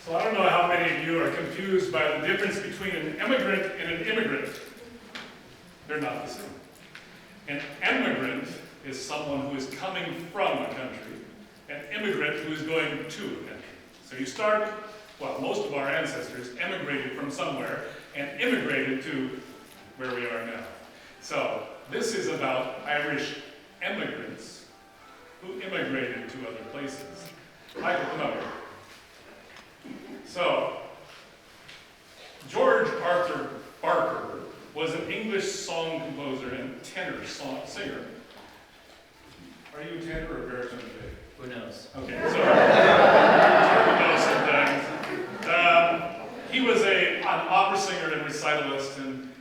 So I don't know how many of you are confused by the difference between an emigrant and an immigrant. They're not the same. An emigrant is someone who is coming from a country, an immigrant who is going to a country. So you start, well, most of our ancestors emigrated from somewhere and immigrated to where we are now. So this is about Irish immigrants who immigrated to other places. Michael, come up here. So, George Arthur Barker was an English song composer and tenor singer. Are you a tenor or a baritone today? Who knows? Okay, so who knows sometimes. He was an opera singer and recitalist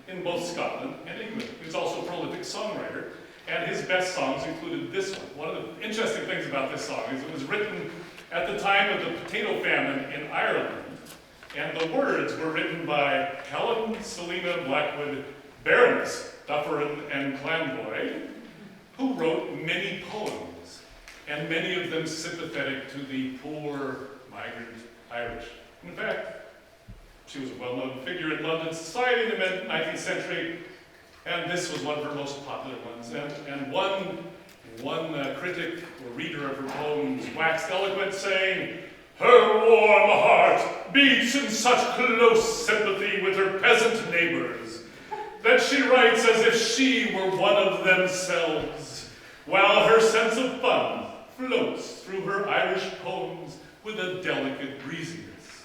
in both Scotland and England. He was also a prolific songwriter, and his best songs included this one. One of the interesting things about this song is it was written at the time of the potato famine in Ireland, and the words were written by Helen Selina Blackwood, Baroness Dufferin and Clanboy, who wrote many poems, and many of them sympathetic to the poor migrant Irish. In fact, she was a well-known figure in London society in the mid-19th century, and this was one of her most popular ones. And one critic or reader of her poems waxed eloquent, saying, "Her warm heart beats in such close sympathy with her peasant neighbors that she writes as if she were one of themselves, while her sense of fun floats through her Irish poems with a delicate breeziness."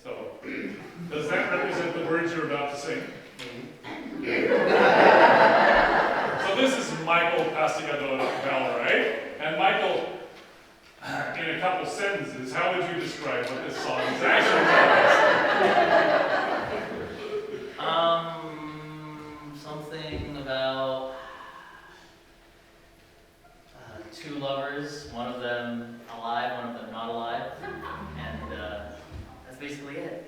So, does that represent the words you're about to sing? So this is Michael Castigador Balerite, and Michael, in a couple sentences, how would you describe what this song is actually about? Something about two lovers, one of them alive, one of them not alive, and that's basically it.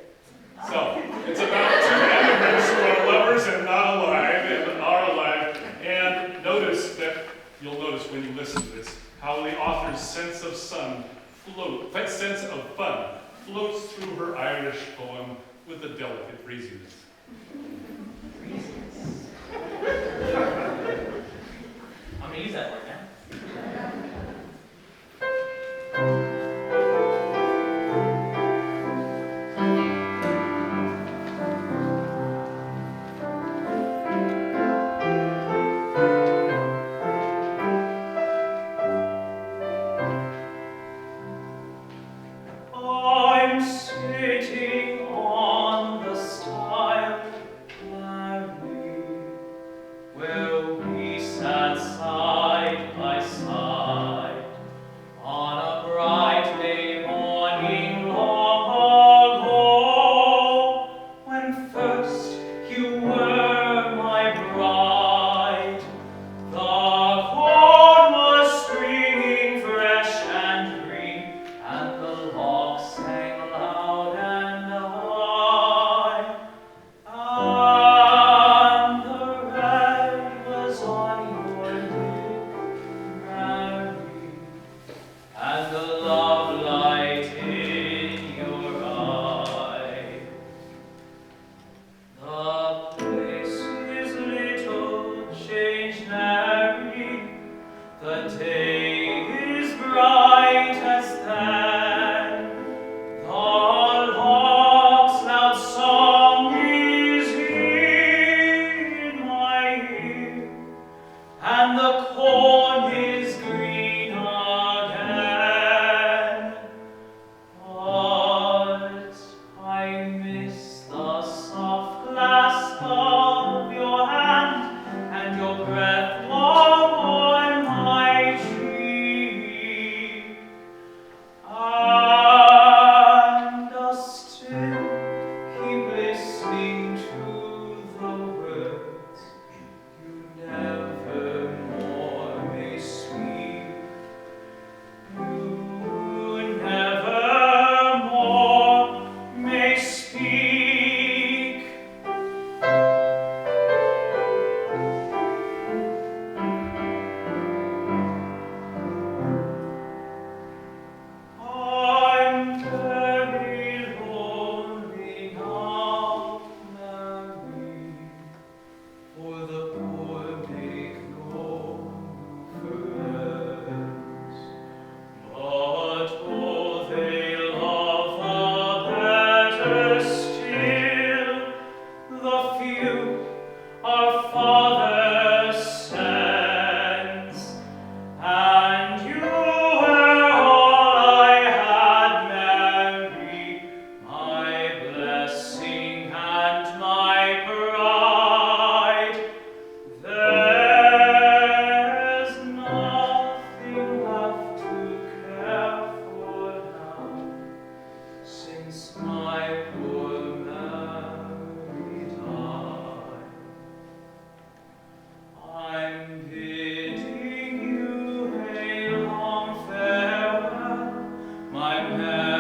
So, it's about two immigrants who are lovers and not alive, and are alive, and you'll notice when you listen to this, how the author's sense of fun floats through her Irish poem with a delicate breeziness. I'm going to use that word now. And the lark sang loud and time has